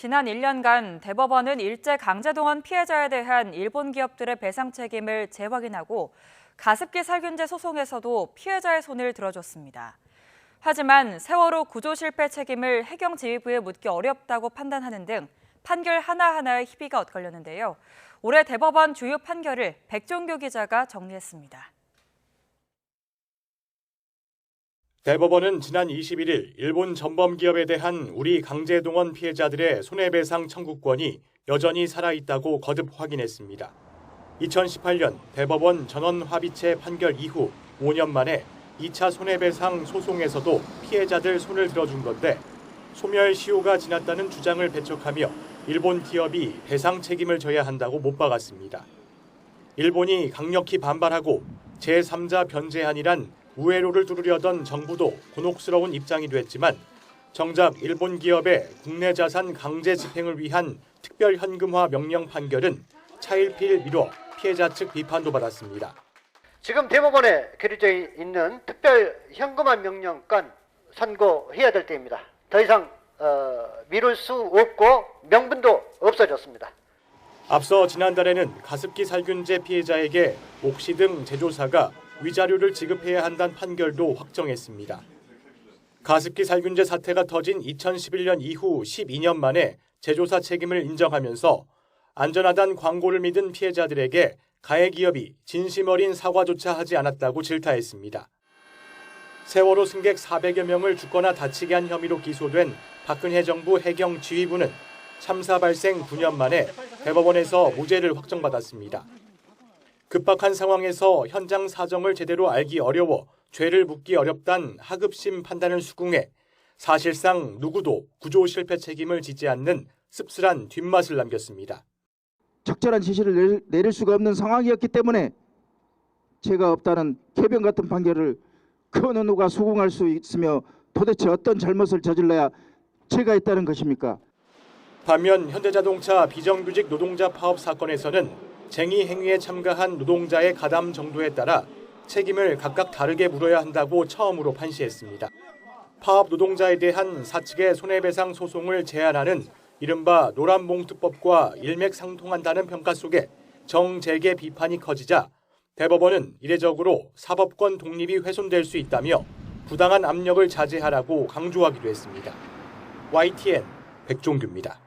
지난 1년간 대법원은 일제 강제동원 피해자에 대한 일본 기업들의 배상 책임을 재확인하고 가습기 살균제 소송에서도 피해자의 손을 들어줬습니다. 하지만 세월호 구조 실패 책임을 해경지휘부에 묻기 어렵다고 판단하는 등 판결 하나하나에 희비가 엇갈렸는데요. 올해 대법원 주요 판결을 백종교 기자가 정리했습니다. 대법원은 지난 21일 일본 전범기업에 대한 우리 강제동원 피해자들의 손해배상 청구권이 여전히 살아있다고 거듭 확인했습니다. 2018년 대법원 전원합의체 판결 이후 5년 만에 2차 손해배상 소송에서도 피해자들 손을 들어준 건데 소멸시효가 지났다는 주장을 배척하며 일본 기업이 배상 책임을 져야 한다고 못 박았습니다. 일본이 강력히 반발하고 제3자 변제안이란 우회로를 뚫으려던 정부도 곤혹스러운 입장이 됐지만 정작 일본 기업의 국내 자산 강제 집행을 위한 특별 현금화 명령 판결은 차일피일 미뤄 피해자 측 비판도 받았습니다. 지금 대법원에 기록되어 있는 특별 현금화 명령권 선고해야 될 때입니다. 더 이상 미룰 수 없고 명분도 없어졌습니다. 앞서 지난달에는 가습기 살균제 피해자에게 옥시 등 제조사가 위자료를 지급해야 한다는 판결도 확정했습니다. 가습기 살균제 사태가 터진 2011년 이후 12년 만에 제조사 책임을 인정하면서 안전하다는 광고를 믿은 피해자들에게 가해 기업이 진심 어린 사과조차 하지 않았다고 질타했습니다. 세월호 승객 400여 명을 죽거나 다치게 한 혐의로 기소된 박근혜 정부 해경지휘부는 참사 발생 9년 만에 대법원에서 무죄를 확정받았습니다. 급박한 상황에서 현장 사정을 제대로 알기 어려워 죄를 묻기 어렵단 하급심 판단을 수긍해 사실상 누구도 구조 실패 책임을 지지 않는 씁쓸한 뒷맛을 남겼습니다. 적절한 지시를 내릴 수가 없는 상황이었기 때문에 죄가 없다는 개변 같은 판결을 그 어느 누가 수긍할 수 있으며 도대체 어떤 잘못을 저질러야 죄가 있다는 것입니까? 반면 현대자동차 비정규직 노동자 파업 사건에서는 쟁의 행위에 참가한 노동자의 가담 정도에 따라 책임을 각각 다르게 물어야 한다고 처음으로 판시했습니다. 파업 노동자에 대한 사측의 손해배상 소송을 제한하는 이른바 노란봉투법과 일맥상통한다는 평가 속에 정재계 비판이 커지자 대법원은 이례적으로 사법권 독립이 훼손될 수 있다며 부당한 압력을 자제하라고 강조하기도 했습니다. YTN 백종규입니다.